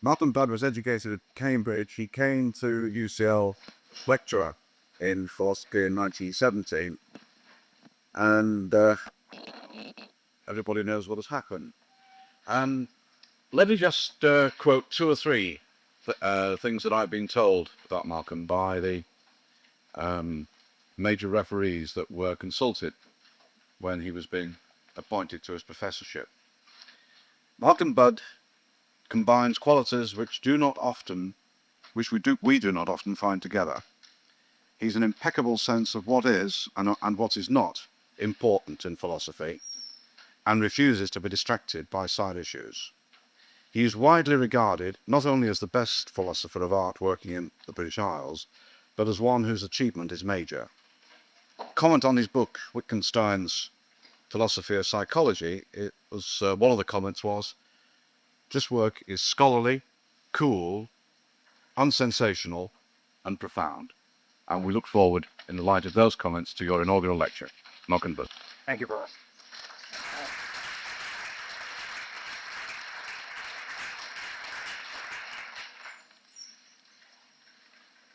Malcolm Budd was educated at Cambridge. He came to UCL lecturer in philosophy in 1917, and everybody knows what has happened. Let me just quote two or three things that I've been told about Malcolm by the major referees that were consulted when he was being appointed to his professorship. Malcolm Budd combines qualities which we do not often find together. He's an impeccable sense of what is and what is not important in philosophy, and refuses to be distracted by side issues. He is widely regarded not only as the best philosopher of art working in the British Isles, but as one whose achievement is major. Comment on his book, Wittgenstein's Philosophy of Psychology, one of the comments was, "This work is scholarly, cool, unsensational, and profound." And we look forward, in the light of those comments, to your inaugural lecture. Malcolm Budd. Thank you, Professor.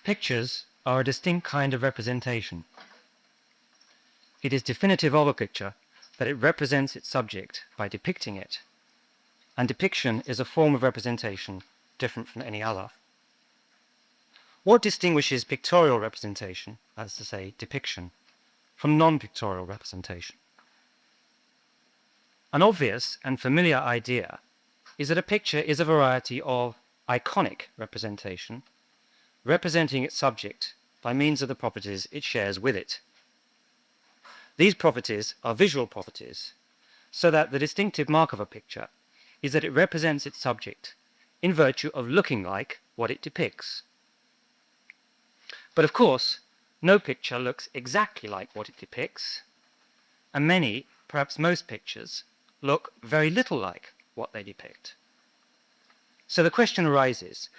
Pictures are a distinct kind of representation. It is definitive of a picture that it represents its subject by depicting it, and depiction is a form of representation different from any other. What distinguishes pictorial representation, that is to say, depiction, from non-pictorial representation? An obvious and familiar idea is that a picture is a variety of iconic representation, representing its subject by means of the properties it shares with it. These properties are visual properties, so that the distinctive mark of a picture is that it represents its subject in virtue of looking like what it depicts. But of course, no picture looks exactly like what it depicts, and many, perhaps most pictures, look very little like what they depict. So the question arises,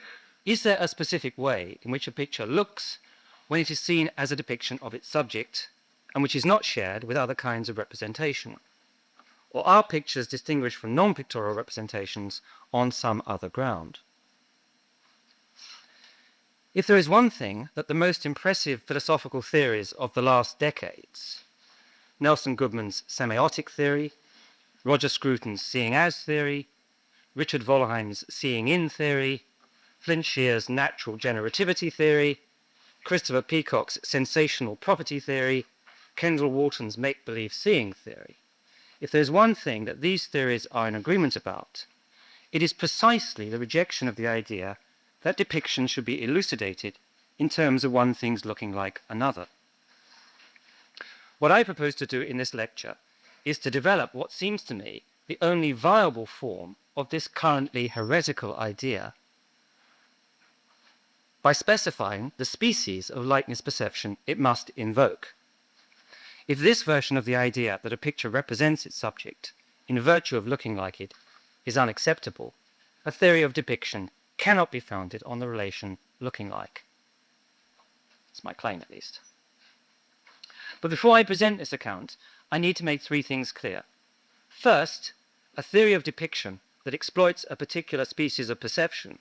is there a specific way in which a picture looks when it is seen as a depiction of its subject, and which is not shared with other kinds of representation? Or are pictures distinguished from non-pictorial representations on some other ground? If there is one thing that the most impressive philosophical theories of the last decades, Nelson Goodman's semiotic theory, Roger Scruton's seeing as theory, Richard Wollheim's seeing in theory, Flint Shear's natural generativity theory, Christopher Peacock's sensational property theory, Kendall Walton's make-believe seeing theory, if there is one thing that these theories are in agreement about, it is precisely the rejection of the idea that depiction should be elucidated in terms of one thing's looking like another. What I propose to do in this lecture is to develop what seems to me the only viable form of this currently heretical idea by specifying the species of likeness perception it must invoke. If this version of the idea that a picture represents its subject in virtue of looking like it is unacceptable, a theory of depiction cannot be founded on the relation looking like. It's my claim, at least. But before I present this account, I need to make three things clear. First, a theory of depiction that exploits a particular species of perception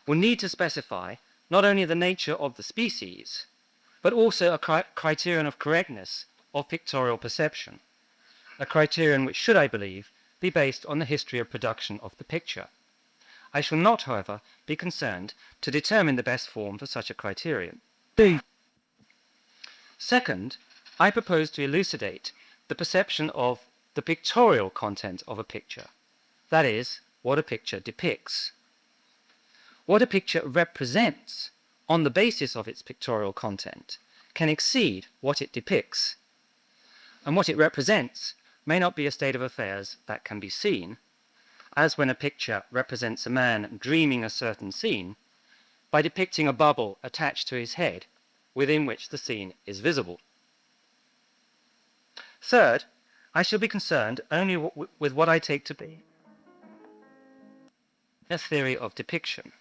will need to specify not only the nature of the species, but also a criterion of correctness of pictorial perception, a criterion which should, I believe, be based on the history of production of the picture. I shall not, however, be concerned to determine the best form for such a criterion. Second, I propose to elucidate the perception of the pictorial content of a picture, that is, what a picture depicts. What a picture represents on the basis of its pictorial content can exceed what it depicts, and what it represents may not be a state of affairs that can be seen, as when a picture represents a man dreaming a certain scene by depicting a bubble attached to his head within which the scene is visible. Third, I shall be concerned only with what I take to be a theory of depiction,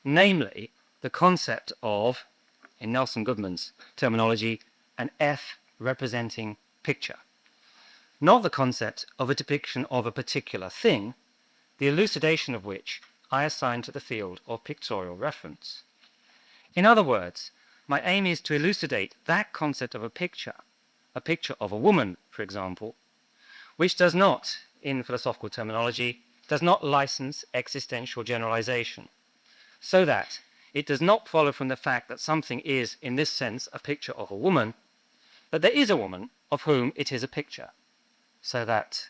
namely the concept of, in Nelson Goodman's terminology, an F representing picture, not the concept of a depiction of a particular thing, the elucidation of which I assign to the field of pictorial reference. In other words, my aim is to elucidate that concept of a picture of a woman, for example, which does not, in philosophical terminology, does not license existential generalization, so that it does not follow from the fact that something is, in this sense, a picture of a woman, that there is a woman of whom it is a picture, so that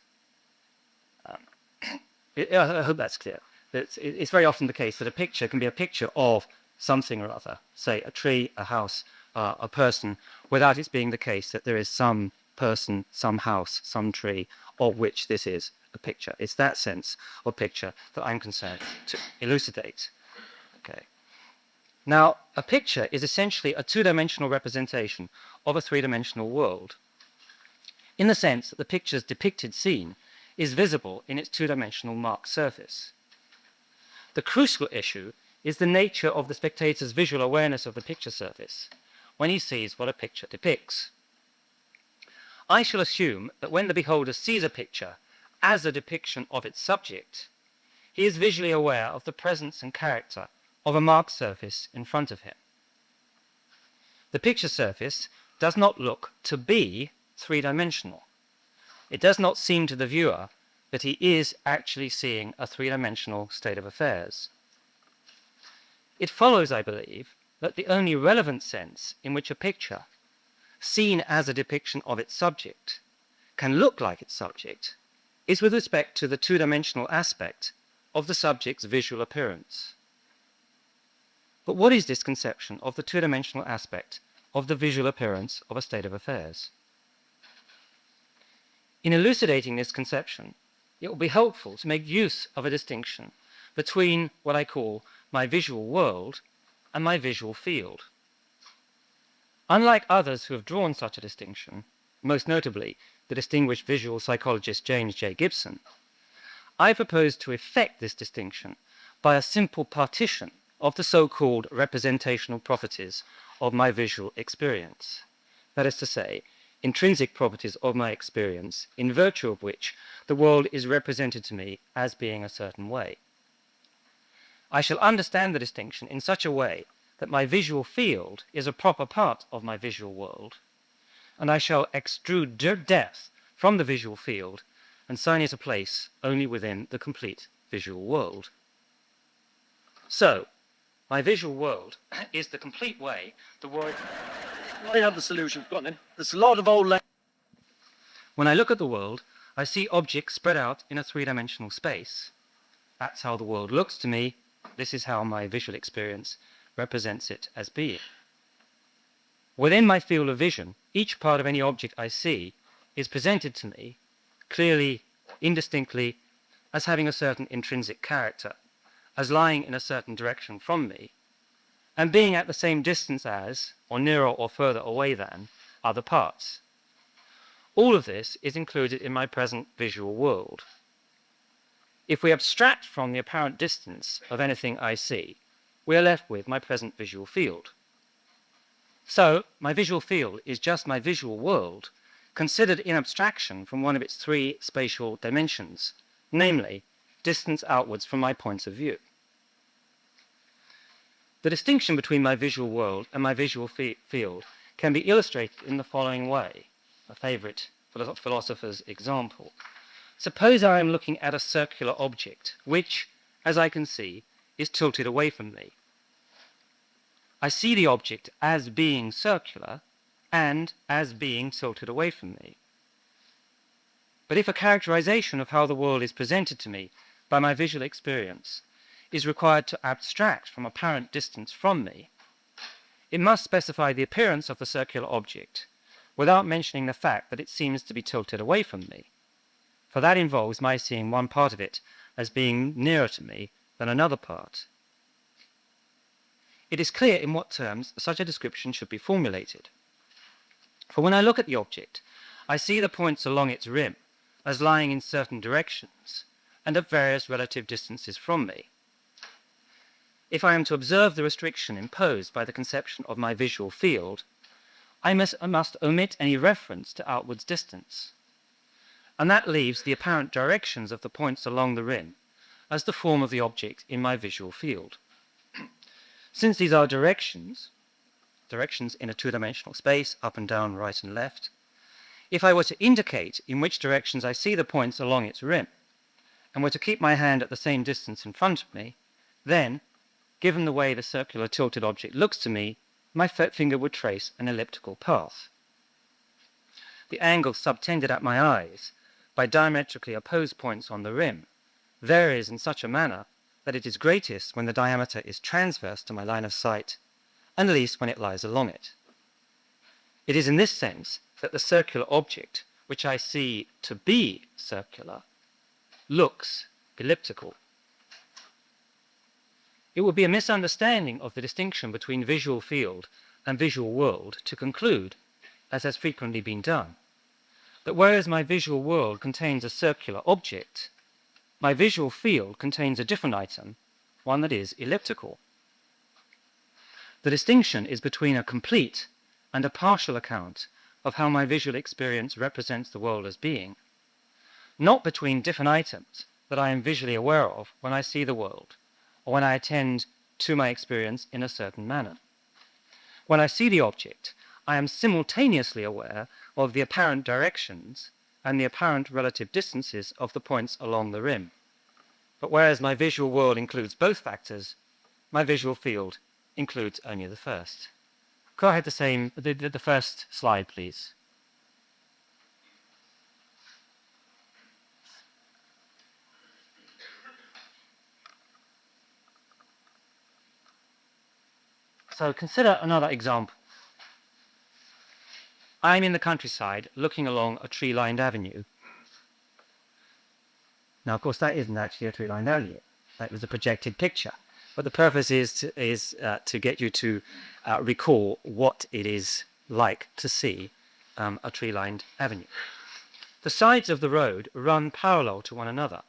I hope that's clear. It's very often the case that a picture can be a picture of something or other, say a tree, a house, a person, without it being the case that there is some person, some house, some tree, of which this is a picture. It's that sense of picture that I'm concerned to elucidate. Okay. Now, a picture is essentially a two-dimensional representation of a three-dimensional world, in the sense that the picture's depicted scene is visible in its two-dimensional marked surface. The crucial issue is the nature of the spectator's visual awareness of the picture surface when he sees what a picture depicts. I shall assume that when the beholder sees a picture as a depiction of its subject, he is visually aware of the presence and character of a marked surface in front of him. The picture surface does not look to be three-dimensional. It does not seem to the viewer that he is actually seeing a three-dimensional state of affairs. It follows, I believe, that the only relevant sense in which a picture, seen as a depiction of its subject, can look like its subject is with respect to the two-dimensional aspect of the subject's visual appearance. But what is this conception of the two-dimensional aspect of the visual appearance of a state of affairs? In elucidating this conception, it will be helpful to make use of a distinction between what I call my visual world and my visual field. Unlike others who have drawn such a distinction, most notably the distinguished visual psychologist James J. Gibson, I propose to effect this distinction by a simple partition of the so-called representational properties of my visual experience. That is to say, intrinsic properties of my experience, in virtue of which the world is represented to me as being a certain way. I shall understand the distinction in such a way that my visual field is a proper part of my visual world, and I shall extrude depth from the visual field and assign it a place only within the complete visual world. So, my visual world is the complete way the world... I have the solution. Go on then. There's a lot of old language. When I look at the world, I see objects spread out in a three-dimensional space. That's how the world looks to me. This is how my visual experience represents it as being. Within my field of vision, each part of any object I see is presented to me clearly, indistinctly, as having a certain intrinsic character, as lying in a certain direction from me, and being at the same distance as, or nearer or further away than, other parts. All of this is included in my present visual world. If we abstract from the apparent distance of anything I see, we are left with my present visual field. So, my visual field is just my visual world, considered in abstraction from one of its three spatial dimensions, namely, distance outwards from my points of view. The distinction between my visual world and my visual field can be illustrated in the following way, a favorite philosopher's example. Suppose I am looking at a circular object, which, as I can see, is tilted away from me. I see the object as being circular and as being tilted away from me. But if a characterization of how the world is presented to me by my visual experience is required to abstract from apparent distance from me, it must specify the appearance of the circular object without mentioning the fact that it seems to be tilted away from me, for that involves my seeing one part of it as being nearer to me than another part. It is clear in what terms such a description should be formulated. For when I look at the object, I see the points along its rim as lying in certain directions and at various relative distances from me. If I am to observe the restriction imposed by the conception of my visual field, I must omit any reference to outwards distance, and that leaves the apparent directions of the points along the rim as the form of the object in my visual field. Since these are directions in a two-dimensional space, up and down, right and left, if I were to indicate in which directions I see the points along its rim, and were to keep my hand at the same distance in front of me, then, given the way the circular tilted object looks to me, my finger would trace an elliptical path. The angle subtended at my eyes by diametrically opposed points on the rim varies in such a manner that it is greatest when the diameter is transverse to my line of sight, and least when it lies along it. It is in this sense that the circular object, which I see to be circular, looks elliptical. It would be a misunderstanding of the distinction between visual field and visual world to conclude, as has frequently been done, that whereas my visual world contains a circular object, my visual field contains a different item, one that is elliptical. The distinction is between a complete and a partial account of how my visual experience represents the world as being, not between different items that I am visually aware of when I see the world, or when I attend to my experience in a certain manner. When I see the object, I am simultaneously aware of the apparent directions and the apparent relative distances of the points along the rim. But whereas my visual world includes both factors, my visual field includes only the first. Could I have the first slide, please? So consider another example. I'm in the countryside looking along a tree-lined avenue. Now, of course, that isn't actually a tree-lined avenue. That was a projected picture. But the purpose is to get you to recall what it is like to see a tree-lined avenue. The sides of the road run parallel to one another,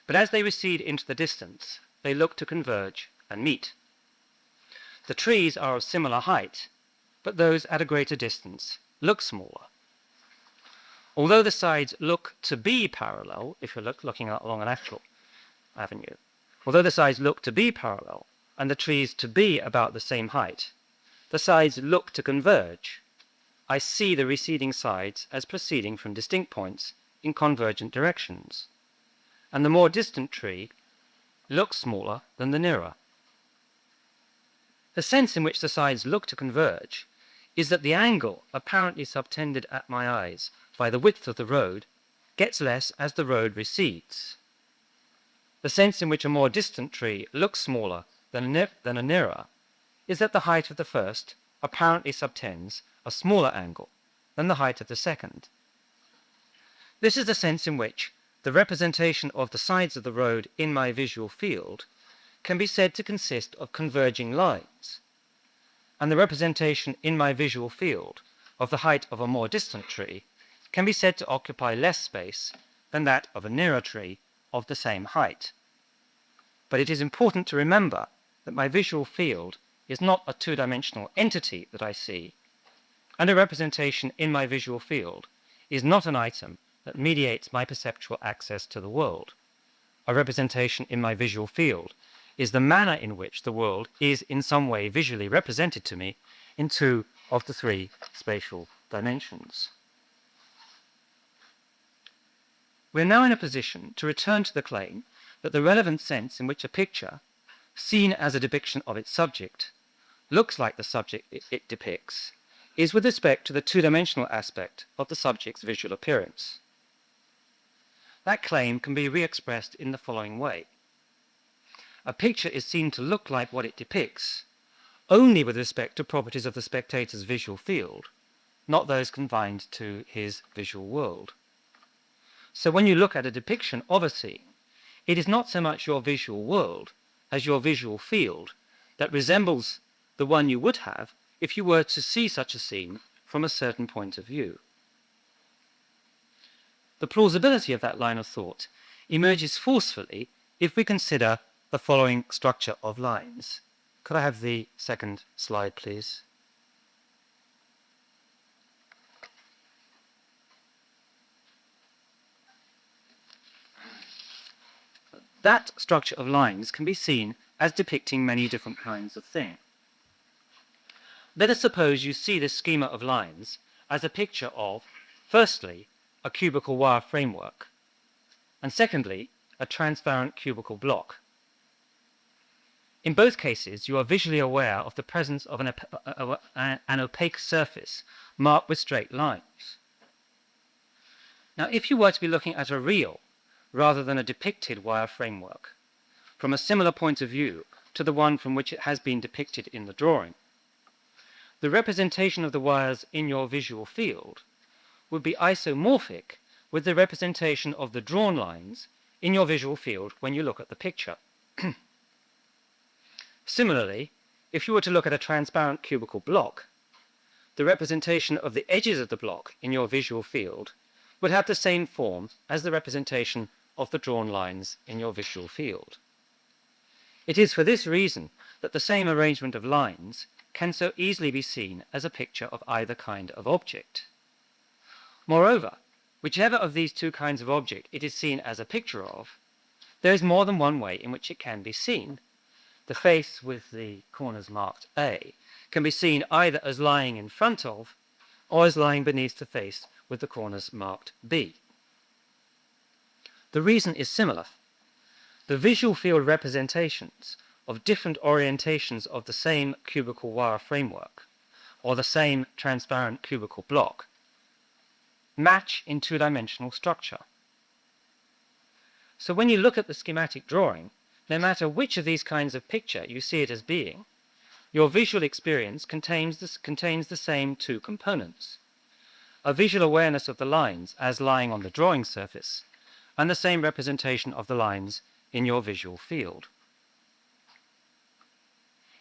but as they recede into the distance, they look to converge and meet. The trees are of similar height, but those at a greater distance look smaller. Although the sides look to be parallel, if you're looking along an actual avenue, although the sides look to be parallel and the trees to be about the same height, the sides look to converge. I see the receding sides as proceeding from distinct points in convergent directions, and the more distant tree looks smaller than the nearer. The sense in which the sides look to converge is that the angle apparently subtended at my eyes by the width of the road gets less as the road recedes. The sense in which a more distant tree looks smaller than a nearer is that the height of the first apparently subtends a smaller angle than the height of the second. This is the sense in which the representation of the sides of the road in my visual field can be said to consist of converging lines, and the representation in my visual field of the height of a more distant tree can be said to occupy less space than that of a nearer tree of the same height. But it is important to remember that my visual field is not a two-dimensional entity that I see, and a representation in my visual field is not an item that mediates my perceptual access to the world. A representation in my visual field is the manner in which the world is in some way visually represented to me in two of the three spatial dimensions. We are now in a position to return to the claim that the relevant sense in which a picture, seen as a depiction of its subject, looks like the subject it depicts, is with respect to the two-dimensional aspect of the subject's visual appearance. That claim can be re-expressed in the following way. A picture is seen to look like what it depicts only with respect to properties of the spectator's visual field, not those confined to his visual world. So when you look at a depiction of a scene, it is not so much your visual world as your visual field that resembles the one you would have if you were to see such a scene from a certain point of view. The plausibility of that line of thought emerges forcefully if we consider the following structure of lines. Could I have the second slide, please? that structure of lines can be seen as depicting many different kinds of thing. Let us suppose you see this schema of lines as a picture of, firstly, a cubical wire framework, and secondly, a transparent cubical block. In both cases, you are visually aware of the presence of an opaque surface marked with straight lines. Now, if you were to be looking at a real rather than a depicted wire framework, from a similar point of view to the one from which it has been depicted in the drawing, the representation of the wires in your visual field would be isomorphic with the representation of the drawn lines in your visual field when you look at the picture. Similarly, if you were to look at a transparent cubical block, the representation of the edges of the block in your visual field would have the same form as the representation of the drawn lines in your visual field. It is for this reason that the same arrangement of lines can so easily be seen as a picture of either kind of object. Moreover, whichever of these two kinds of object it is seen as a picture of, there is more than one way in which it can be seen. The face with the corners marked A can be seen either as lying in front of or as lying beneath the face with the corners marked B. The reason is similar. The visual field representations of different orientations of the same cubical wire framework or the same transparent cubical block match in two-dimensional structure. So when you look at the schematic drawing, no matter which of these kinds of picture you see it as being, your visual experience contains the same two components: a visual awareness of the lines as lying on the drawing surface, and the same representation of the lines in your visual field.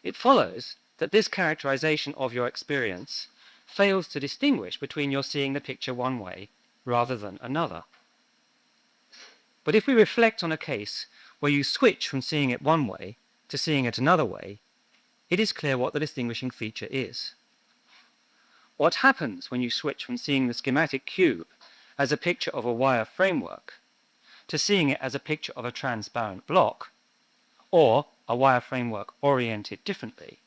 It follows that this characterization of your experience fails to distinguish between your seeing the picture one way rather than another. But if we reflect on a case where you switch from seeing it one way to seeing it another way, it is clear what the distinguishing feature is. What happens when you switch from seeing the schematic cube as a picture of a wire framework to seeing it as a picture of a transparent block, or a wire framework oriented differently?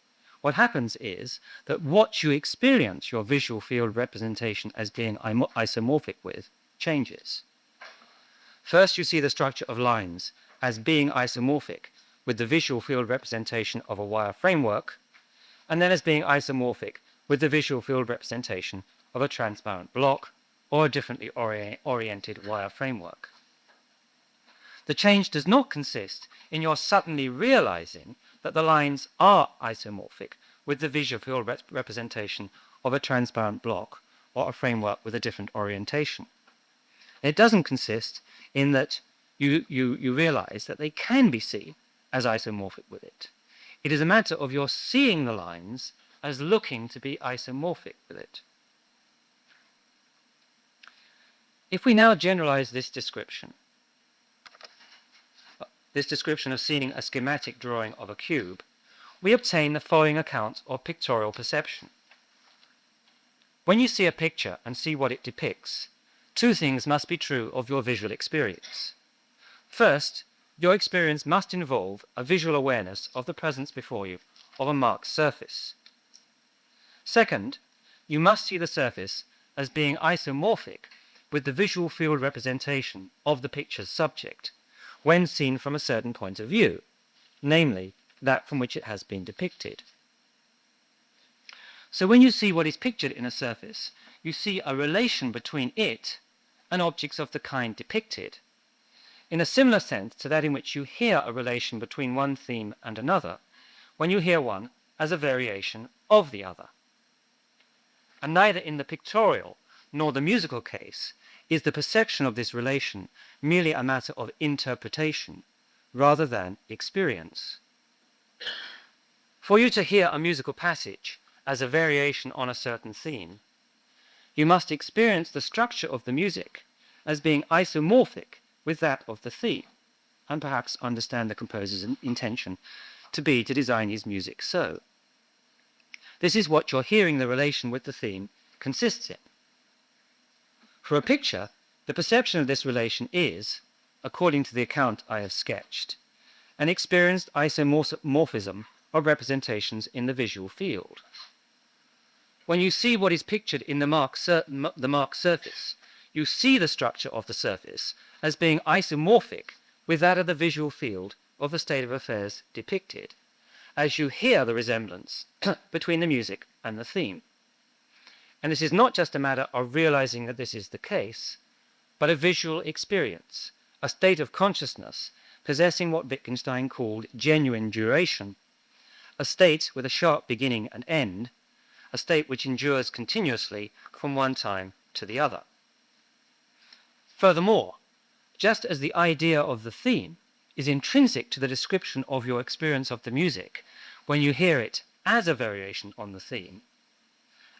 What happens is that what you experience your visual field representation as being isomorphic with changes. First, you see the structure of lines as being isomorphic with the visual field representation of a wire framework, and then as being isomorphic with the visual field representation of a transparent block or a differently oriented wire framework. The change does not consist in your suddenly realizing that the lines are isomorphic with the visual field representation of a transparent block or a framework with a different orientation. It doesn't consist in that you realize that they can be seen as isomorphic with it. It is a matter of your seeing the lines as looking to be isomorphic with it. If we now generalize this description of seeing a schematic drawing of a cube, we obtain the following account of pictorial perception. When you see a picture and see what it depicts, two things must be true of your visual experience. First, your experience must involve a visual awareness of the presence before you of a marked surface. Second, you must see the surface as being isomorphic with the visual field representation of the picture's subject when seen from a certain point of view, namely that from which it has been depicted. So when you see what is pictured in a surface, you see a relation between it and objects of the kind depicted, in a similar sense to that in which you hear a relation between one theme and another, when you hear one as a variation of the other. And neither in the pictorial nor the musical case is the perception of this relation merely a matter of interpretation rather than experience. For you to hear a musical passage as a variation on a certain theme, you must experience the structure of the music as being isomorphic with that of the theme, and perhaps understand the composer's intention to be to design his music so. This is what your hearing the relation with the theme consists in. For a picture, the perception of this relation is, according to the account I have sketched, an experienced isomorphism of representations in the visual field. When you see what is pictured in the marked surface, you see the structure of the surface as being isomorphic with that of the visual field of the state of affairs depicted, as you hear the resemblance between the music and the theme. And this is not just a matter of realizing that this is the case, but a visual experience, a state of consciousness possessing what Wittgenstein called genuine duration, a state with a sharp beginning and end, a state which endures continuously from one time to the other. Furthermore, just as the idea of the theme is intrinsic to the description of your experience of the music when you hear it as a variation on the theme,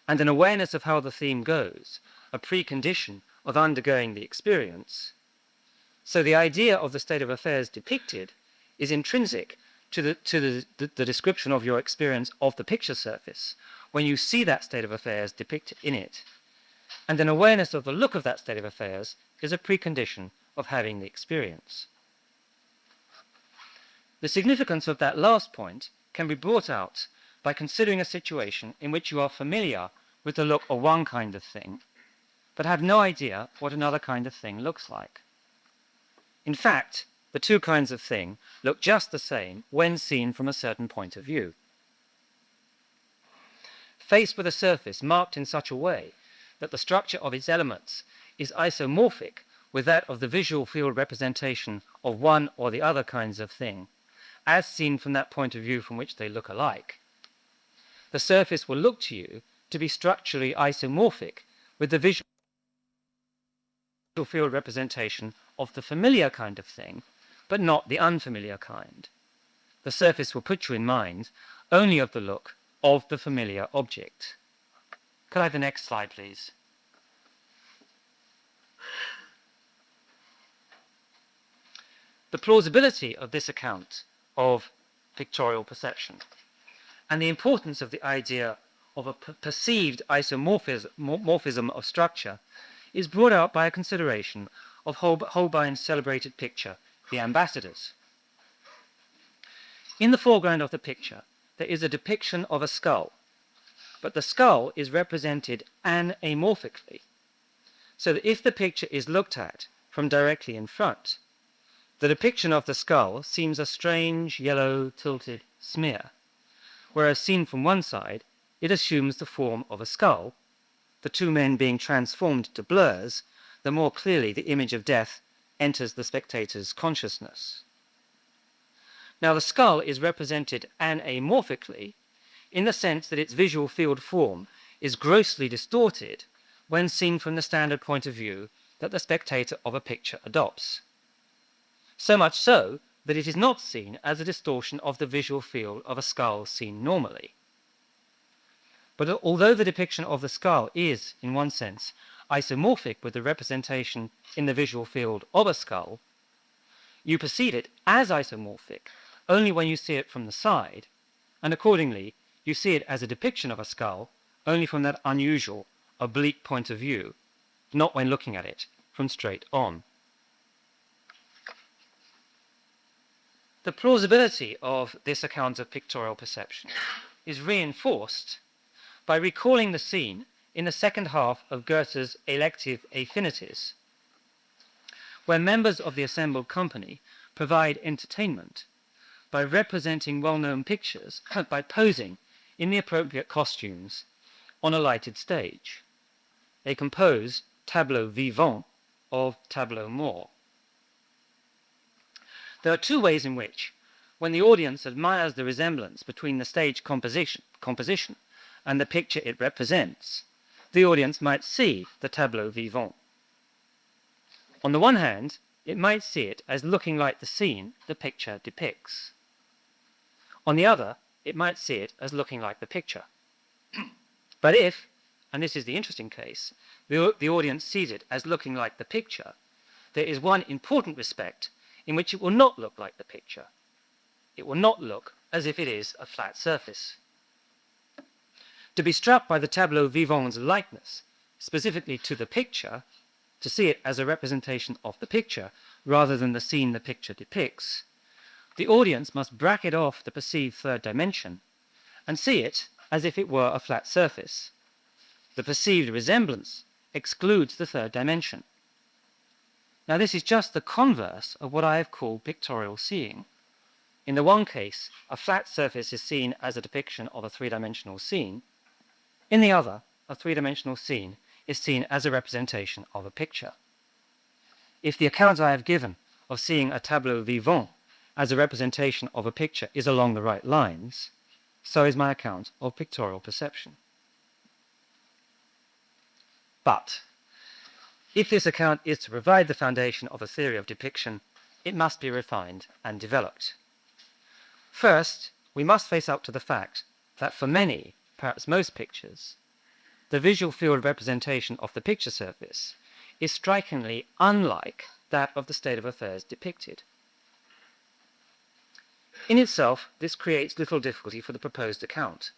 and an awareness of how the theme goes, a precondition of undergoing the experience, so the idea of the state of affairs depicted is intrinsic to the description of your experience of the picture surface when you see that state of affairs depicted in it, and an awareness of the look of that state of affairs is a precondition of having the experience. The significance of that last point can be brought out by considering a situation in which you are familiar with the look of one kind of thing, but have no idea what another kind of thing looks like. In fact, the two kinds of thing look just the same when seen from a certain point of view. Faced with a surface marked in such a way that the structure of its elements is isomorphic with that of the visual field representation of one or the other kinds of thing, as seen from that point of view from which they look alike, the surface will look to you to be structurally isomorphic with the visual field representation of the familiar kind of thing, but not the unfamiliar kind. The surface will put you in mind only of the look of the familiar object. Could I have the next slide, please? The plausibility of this account of pictorial perception and the importance of the idea of a perceived isomorphism of structure is brought out by a consideration of Holbein's celebrated picture, The Ambassadors. In the foreground of the picture, there is a depiction of a skull, but the skull is represented anamorphically, so that if the picture is looked at from directly in front, the depiction of the skull seems a strange yellow tilted smear, whereas seen from one side, it assumes the form of a skull, the two men being transformed to blurs, the more clearly the image of death enters the spectator's consciousness. Now, the skull is represented anamorphically in the sense that its visual field form is grossly distorted when seen from the standard point of view that the spectator of a picture adopts. So much so that it is not seen as a distortion of the visual field of a skull seen normally. But although the depiction of the skull is, in one sense, isomorphic with the representation in the visual field of a skull, you perceive it as isomorphic only when you see it from the side, and accordingly you see it as a depiction of a skull only from that unusual, oblique point of view, not when looking at it from straight on. The plausibility of this account of pictorial perception is reinforced by recalling the scene in the second half of Goethe's Elective Affinities, where members of the assembled company provide entertainment by representing well-known pictures by posing in the appropriate costumes on a lighted stage. They compose tableaux vivants of tableaux morts. There are two ways in which, when the audience admires the resemblance between the stage composition and the picture it represents, the audience might see the tableau vivant. On the one hand, it might see it as looking like the scene the picture depicts. On the other, it might see it as looking like the picture. But if, and this is the interesting case, the audience sees it as looking like the picture, there is one important respect in which it will not look like the picture. It will not look as if it is a flat surface. To be struck by the tableau vivant's likeness, specifically to the picture, to see it as a representation of the picture rather than the scene the picture depicts, the audience must bracket off the perceived third dimension and see it as if it were a flat surface. The perceived resemblance excludes the third dimension. Now, this is just the converse of what I have called pictorial seeing. In the one case, a flat surface is seen as a depiction of a three-dimensional scene. In the other, a three-dimensional scene is seen as a representation of a picture. If the account I have given of seeing a tableau vivant as a representation of a picture is along the right lines, so is my account of pictorial perception. But if this account is to provide the foundation of a theory of depiction, it must be refined and developed. First, we must face up to the fact that for many, perhaps most pictures, the visual field representation of the picture surface is strikingly unlike that of the state of affairs depicted. In itself, this creates little difficulty for the proposed account.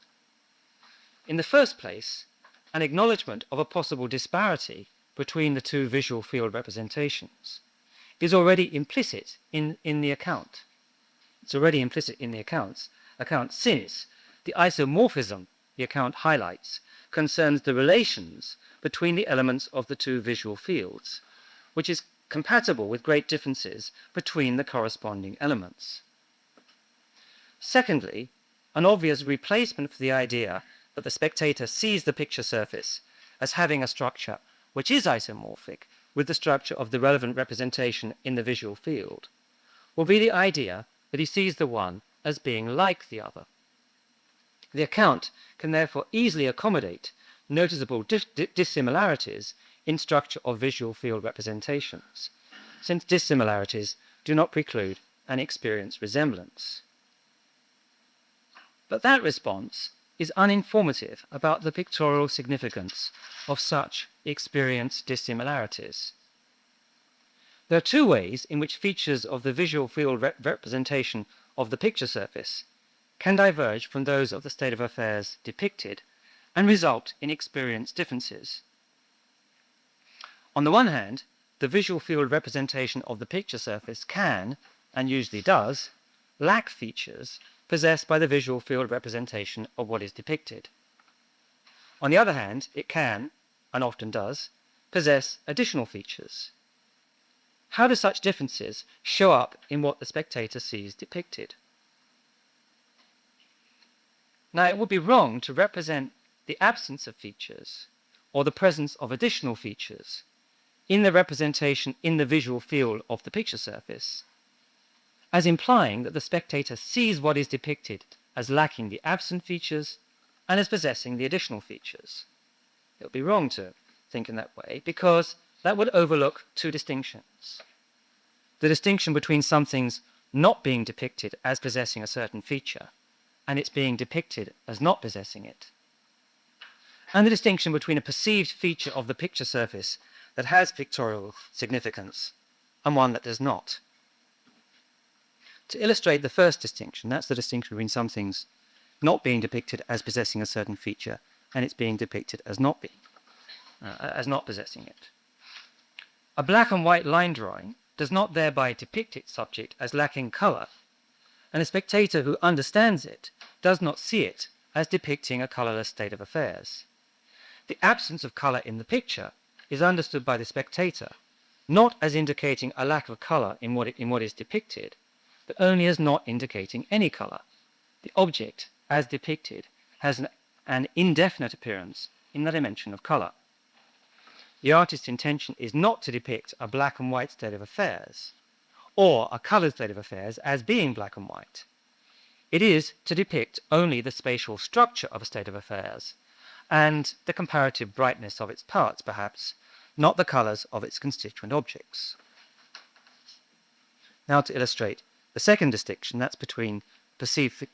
In the first place, an acknowledgement of a possible disparity between the two visual field representations is already implicit in the account. It's already implicit in the account since the isomorphism the account highlights concerns the relations between the elements of the two visual fields, which is compatible with great differences between the corresponding elements. Secondly, an obvious replacement for the idea that the spectator sees the picture surface as having a structure which is isomorphic with the structure of the relevant representation in the visual field will be the idea that he sees the one as being like the other. The account can therefore easily accommodate noticeable dissimilarities in structure of visual field representations, since dissimilarities do not preclude an experienced resemblance. But that response is uninformative about the pictorial significance of such experienced dissimilarities. There are two ways in which features of the visual field representation of the picture surface can diverge from those of the state of affairs depicted and result in experience differences. On the one hand, the visual field representation of the picture surface can, and usually does, lack features possessed by the visual field representation of what is depicted. On the other hand, it can, and often does, possess additional features. How do such differences show up in what the spectator sees depicted? Now, it would be wrong to represent the absence of features or the presence of additional features in the representation in the visual field of the picture surface as implying that the spectator sees what is depicted as lacking the absent features and as possessing the additional features. It would be wrong to think in that way because that would overlook two distinctions. The distinction between something's not being depicted as possessing a certain feature and its being depicted as not possessing it, and the distinction between a perceived feature of the picture surface that has pictorial significance and one that does not. To illustrate the first distinction, that's the distinction between something's not being depicted as possessing a certain feature and it's being depicted as not possessing it. A black and white line drawing does not thereby depict its subject as lacking color, and a spectator who understands it does not see it as depicting a colorless state of affairs. The absence of color in the picture is understood by the spectator not as indicating a lack of color in what is depicted, but only as not indicating any color. The object, as depicted, has an indefinite appearance in the dimension of color. The artist's intention is not to depict a black and white state of affairs, or a colored state of affairs as being black and white. It is to depict only the spatial structure of a state of affairs, and the comparative brightness of its parts, perhaps, not the colors of its constituent objects. Now to illustrate the second distinction, that's between perceived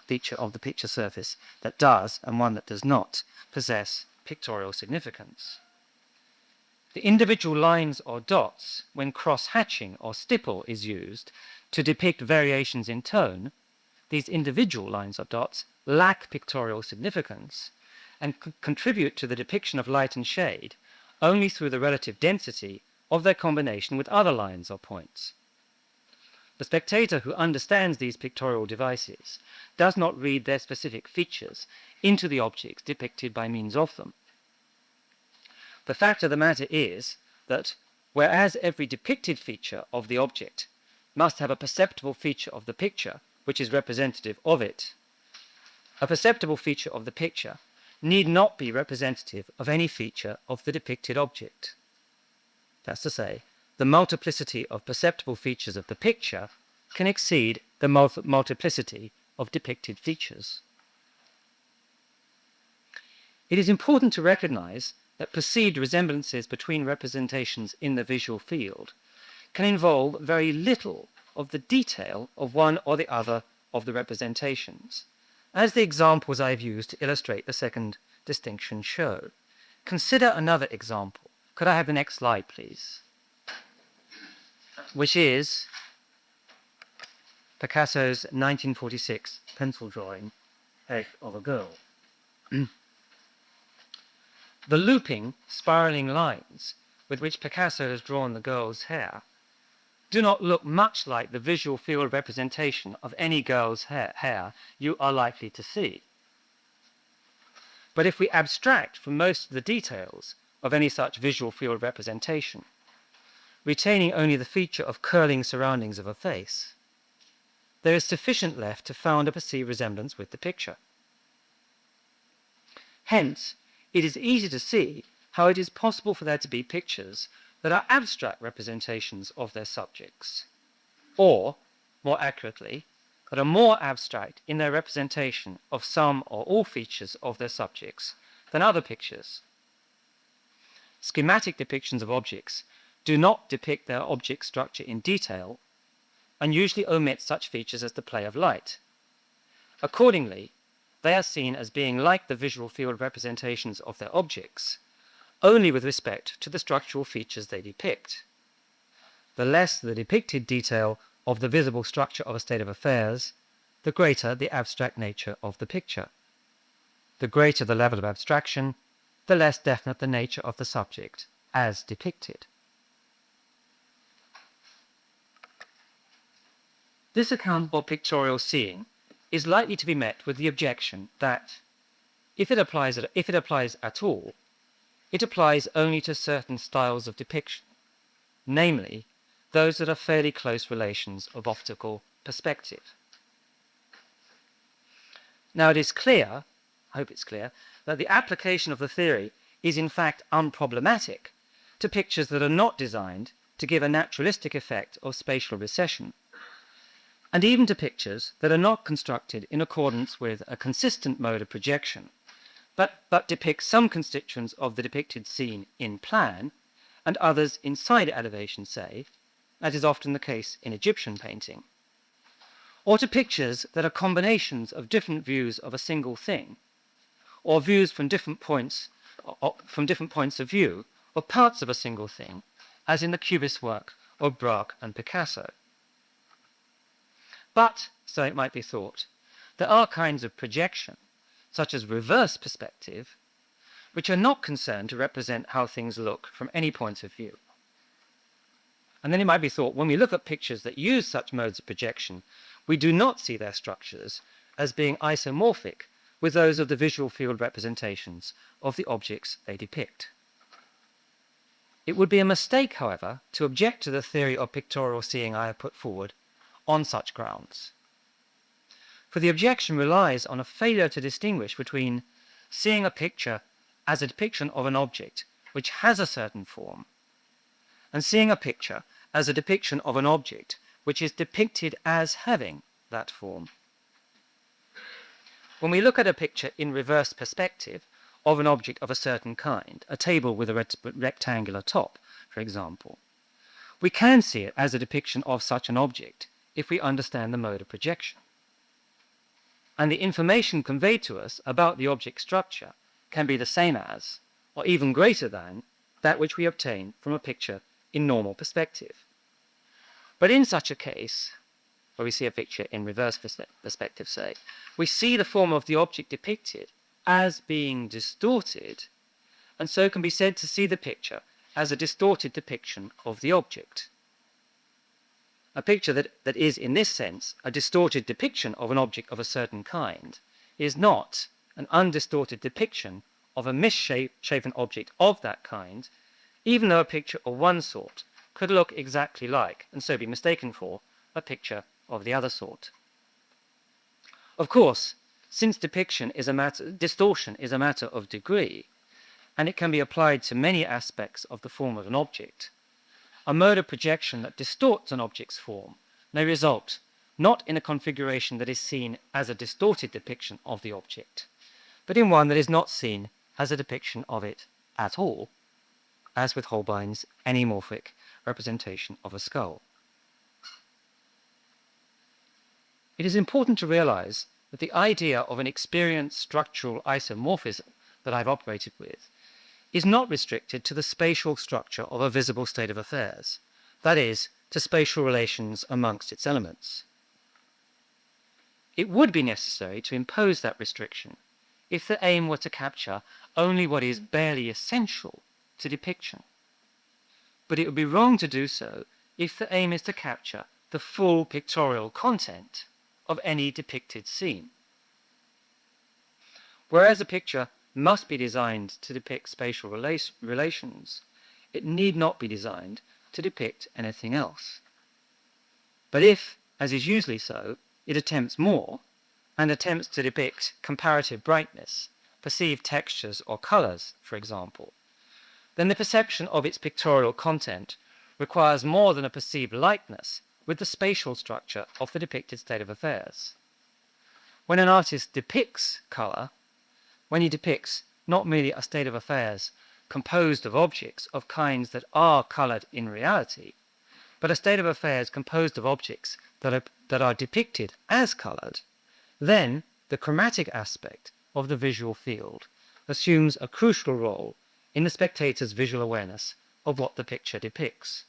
feature of the picture surface that does and one that does not possess pictorial significance. The individual lines or dots, when cross-hatching or stipple is used to depict variations in tone, these individual lines or dots lack pictorial significance and contribute to the depiction of light and shade only through the relative density of their combination with other lines or points. The spectator who understands these pictorial devices does not read their specific features into the objects depicted by means of them. The fact of the matter is that, whereas every depicted feature of the object must have a perceptible feature of the picture which is representative of it, a perceptible feature of the picture need not be representative of any feature of the depicted object. That's to say, the multiplicity of perceptible features of the picture can exceed the multiplicity of depicted features. It is important to recognize that perceived resemblances between representations in the visual field can involve very little of the detail of one or the other of the representations, as the examples I have used to illustrate the second distinction show. Consider another example. Could I have the next slide, please? Which is Picasso's 1946 pencil drawing head of a girl. The looping, spiraling lines with which Picasso has drawn the girl's hair do not look much like the visual field representation of any girl's hair you are likely to see. But if we abstract from most of the details of any such visual field representation, retaining only the feature of curling surroundings of a face, there is sufficient left to found a perceived resemblance with the picture. Hence, it is easy to see how it is possible for there to be pictures that are abstract representations of their subjects, or, more accurately, that are more abstract in their representation of some or all features of their subjects than other pictures. Schematic depictions of objects do not depict their object structure in detail and usually omit such features as the play of light. Accordingly, they are seen as being like the visual field representations of their objects, only with respect to the structural features they depict. The less the depicted detail of the visible structure of a state of affairs, the greater the abstract nature of the picture. The greater the level of abstraction, the less definite the nature of the subject as depicted. This account of pictorial seeing is likely to be met with the objection that, if it applies at all, it applies only to certain styles of depiction, namely, those that are fairly close relations of optical perspective. Now it is clear, I hope it's clear, that the application of the theory is in fact unproblematic to pictures that are not designed to give a naturalistic effect of spatial recession, and even to pictures that are not constructed in accordance with a consistent mode of projection, but depict some constituents of the depicted scene in plan and others in side elevation, say, as is often the case in Egyptian painting, or to pictures that are combinations of different views of a single thing, or views from different points of view or parts of a single thing, as in the Cubist work of Braque and Picasso. But, so it might be thought, there are kinds of projection, such as reverse perspective, which are not concerned to represent how things look from any point of view. And then it might be thought, when we look at pictures that use such modes of projection, we do not see their structures as being isomorphic with those of the visual field representations of the objects they depict. It would be a mistake, however, to object to the theory of pictorial seeing I have put forward on such grounds. For the objection relies on a failure to distinguish between seeing a picture as a depiction of an object which has a certain form, and seeing a picture as a depiction of an object which is depicted as having that form. When we look at a picture in reverse perspective of an object of a certain kind, a table with a rectangular top, for example, we can see it as a depiction of such an object if we understand the mode of projection. And the information conveyed to us about the object structure can be the same as, or even greater than, that which we obtain from a picture in normal perspective. But in such a case, where we see a picture in reverse perspective, say, we see the form of the object depicted as being distorted and so can be said to see the picture as a distorted depiction of the object. A picture that is, in this sense, a distorted depiction of an object of a certain kind is not an undistorted depiction of a misshapen object of that kind, even though a picture of one sort could look exactly like, and so be mistaken for, a picture of the other sort. Of course, since distortion is a matter of degree, and it can be applied to many aspects of the form of an object, a mode of projection that distorts an object's form may result not in a configuration that is seen as a distorted depiction of the object, but in one that is not seen as a depiction of it at all, as with Holbein's anamorphic representation of a skull. It is important to realize that the idea of an experienced structural isomorphism that I've operated with is not restricted to the spatial structure of a visible state of affairs, that is, to spatial relations amongst its elements. It would be necessary to impose that restriction if the aim were to capture only what is barely essential to depiction. But it would be wrong to do so if the aim is to capture the full pictorial content of any depicted scene. Whereas a picture must be designed to depict spatial relations, it need not be designed to depict anything else. But if, as is usually so, it attempts more, and attempts to depict comparative brightness, perceived textures or colors, for example, then the perception of its pictorial content requires more than a perceived likeness with the spatial structure of the depicted state of affairs. When an artist depicts color, when he depicts not merely a state of affairs composed of objects of kinds that are colored in reality, but a state of affairs composed of objects that are depicted as colored, then the chromatic aspect of the visual field assumes a crucial role in the spectator's visual awareness of what the picture depicts.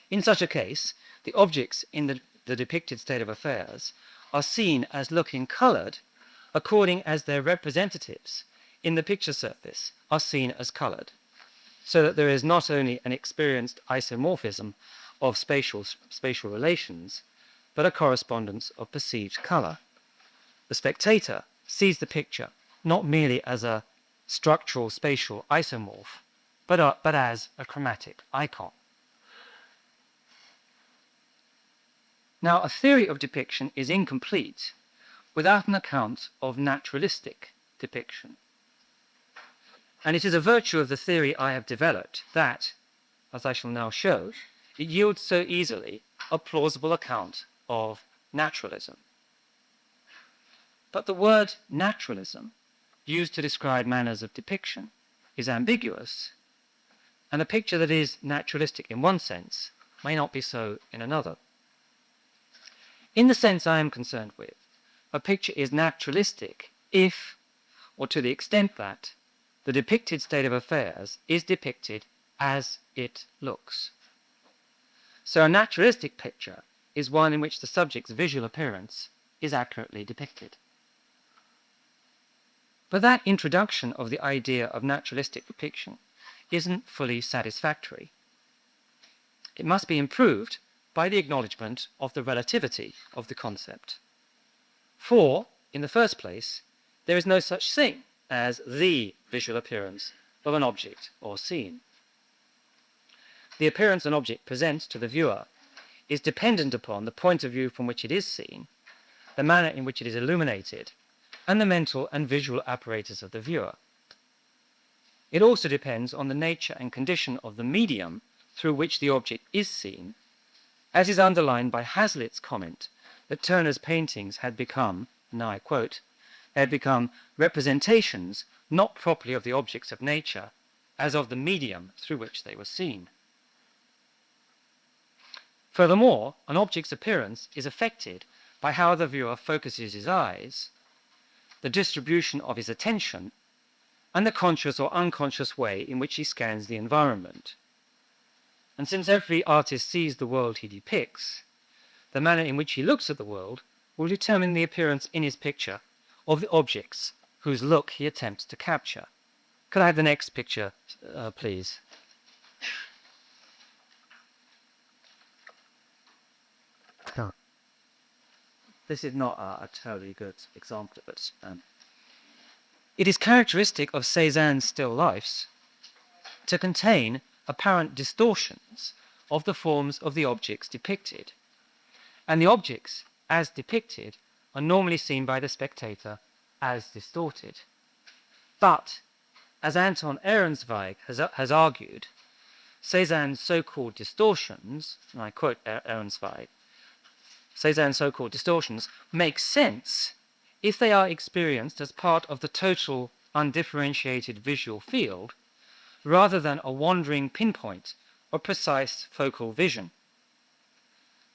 In such a case, the objects in the depicted state of affairs are seen as looking colored according as their representatives in the picture surface are seen as colored, so that there is not only an experienced isomorphism of spatial relations, but a correspondence of perceived color. The spectator sees the picture not merely as a structural spatial isomorph, but as a chromatic icon. Now, a theory of depiction is incomplete without an account of naturalistic depiction. And it is a virtue of the theory I have developed that, as I shall now show, it yields so easily a plausible account of naturalism. But the word naturalism, used to describe manners of depiction, is ambiguous, and a picture that is naturalistic in one sense may not be so in another. In the sense I am concerned with, a picture is naturalistic if, or to the extent that, the depicted state of affairs is depicted as it looks. So a naturalistic picture is one in which the subject's visual appearance is accurately depicted. But that introduction of the idea of naturalistic depiction isn't fully satisfactory. It must be improved by the acknowledgement of the relativity of the concept. For, in the first place, there is no such thing as the visual appearance of an object or scene. The appearance an object presents to the viewer is dependent upon the point of view from which it is seen, the manner in which it is illuminated, and the mental and visual apparatus of the viewer. It also depends on the nature and condition of the medium through which the object is seen, as is underlined by Hazlitt's comment that Turner's paintings had become, now I quote, had become representations not properly of the objects of nature, as of the medium through which they were seen. Furthermore, an object's appearance is affected by how the viewer focuses his eyes, the distribution of his attention, and the conscious or unconscious way in which he scans the environment. And since every artist sees the world he depicts, the manner in which he looks at the world will determine the appearance in his picture of the objects whose look he attempts to capture. Could I have the next picture, please? No. This is not a terribly good example, but it is characteristic of Cézanne's still lifes to contain apparent distortions of the forms of the objects depicted, and the objects, as depicted, are normally seen by the spectator as distorted. But, as Anton Ehrensweig has argued, Cézanne's so-called distortions, and I quote Ehrensweig, Cézanne's so-called distortions make sense if they are experienced as part of the total undifferentiated visual field, rather than a wandering pinpoint or precise focal vision.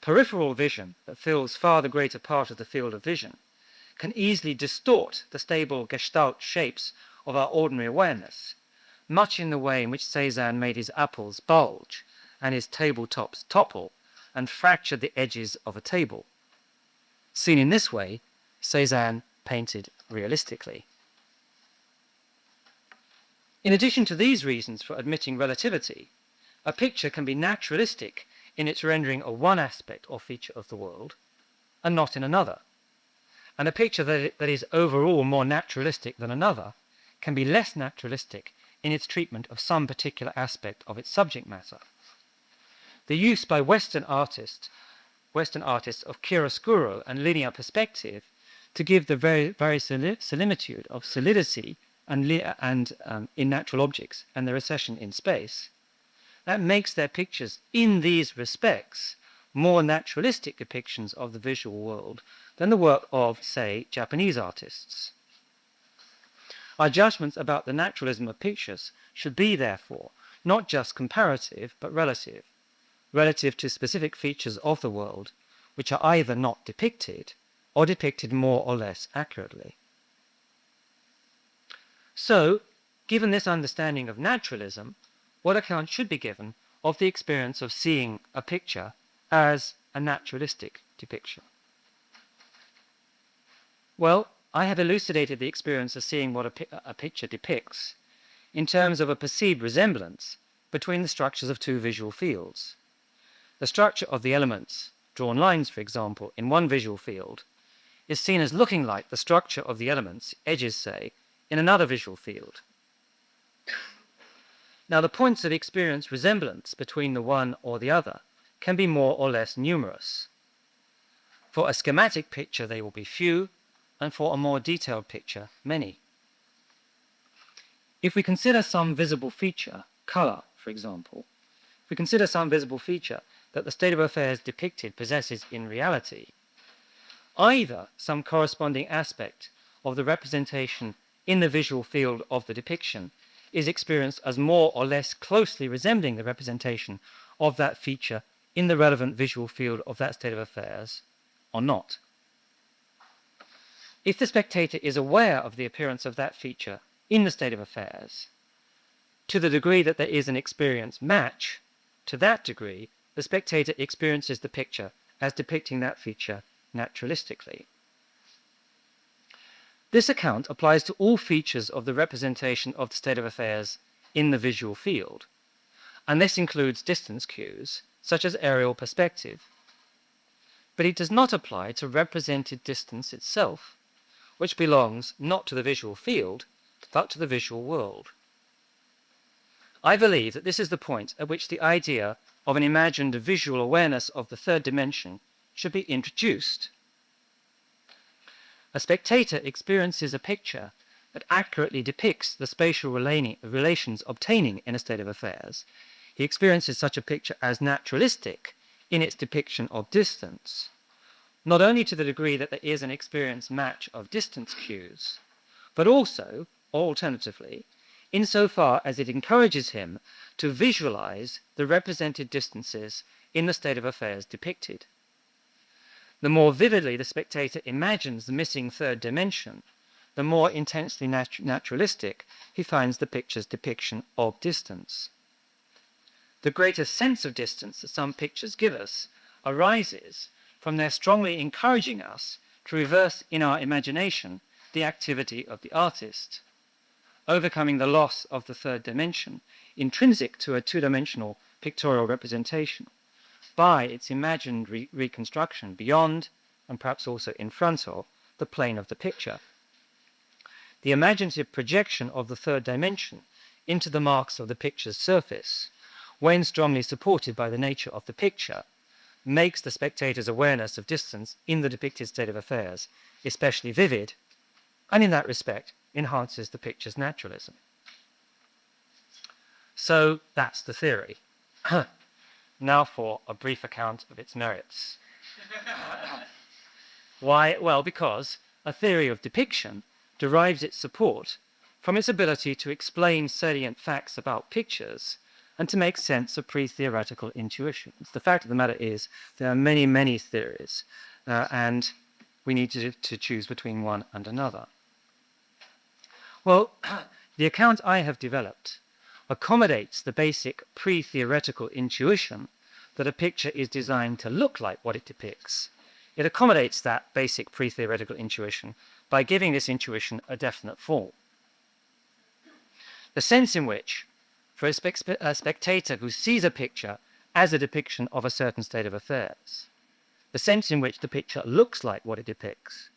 Peripheral vision that fills far the greater part of the field of vision can easily distort the stable gestalt shapes of our ordinary awareness, much in the way in which Cézanne made his apples bulge and his tabletops topple and fractured the edges of a table. Seen in this way, Cézanne painted realistically. In addition to these reasons for admitting relativity, a picture can be naturalistic in its rendering of one aspect or feature of the world, and not in another. And a picture that is overall more naturalistic than another can be less naturalistic in its treatment of some particular aspect of its subject matter. The use by Western artists of chiaroscuro and linear perspective to give the very similitude of solidity and in natural objects and their recession in space, that makes their pictures in these respects more naturalistic depictions of the visual world than the work of, say, Japanese artists. Our judgments about the naturalism of pictures should be, therefore, not just comparative, but relative to specific features of the world, which are either not depicted or depicted more or less accurately. So, given this understanding of naturalism, what account should be given of the experience of seeing a picture as a naturalistic depiction? Well, I have elucidated the experience of seeing what a picture depicts in terms of a perceived resemblance between the structures of two visual fields. The structure of the elements, drawn lines for example, in one visual field, is seen as looking like the structure of the elements, edges say, in another visual field. Now the points of experience resemblance between the one or the other can be more or less numerous. For a schematic picture they will be few, and for a more detailed picture, many. If we consider some visible feature, color, for example, if we consider some visible feature that the state of affairs depicted possesses in reality, either some corresponding aspect of the representation in the visual field of the depiction is experienced as more or less closely resembling the representation of that feature in the relevant visual field of that state of affairs, or not. If the spectator is aware of the appearance of that feature in the state of affairs, to the degree that there is an experience match, to that degree the spectator experiences the picture as depicting that feature naturalistically. This account applies to all features of the representation of the state of affairs in the visual field, and this includes distance cues, such as aerial perspective. But it does not apply to represented distance itself, which belongs not to the visual field, but to the visual world. I believe that this is the point at which the idea of an imagined visual awareness of the third dimension should be introduced. A spectator experiences a picture that accurately depicts the spatial relations obtaining in a state of affairs. He experiences such a picture as naturalistic in its depiction of distance, not only to the degree that there is an experience match of distance cues, but also, or alternatively, insofar as it encourages him to visualize the represented distances in the state of affairs depicted. The more vividly the spectator imagines the missing third dimension, the more intensely naturalistic he finds the picture's depiction of distance. The greater sense of distance that some pictures give us arises from their strongly encouraging us to reverse in our imagination the activity of the artist. overcoming the loss of the third dimension intrinsic to a two-dimensional pictorial representation by its imagined reconstruction beyond, and perhaps also in front of, the plane of the picture. The imaginative projection of the third dimension into the marks of the picture's surface, when strongly supported by the nature of the picture, makes the spectator's awareness of distance in the depicted state of affairs especially vivid, and in that respect enhances the picture's naturalism. So that's the theory. Now for a brief account of its merits. Why? Well, because a theory of depiction derives its support from its ability to explain salient facts about pictures and to make sense of pre-theoretical intuitions. The fact of the matter is there are many, many theories, and we need to choose between one and another. Well, the account I have developed accommodates the basic pre-theoretical intuition that a picture is designed to look like what it depicts. It accommodates that basic pre-theoretical intuition by giving this intuition a definite form. The sense in which, for a spectator who sees a picture as a depiction of a certain state of affairs, the sense in which the picture looks like what it depicts,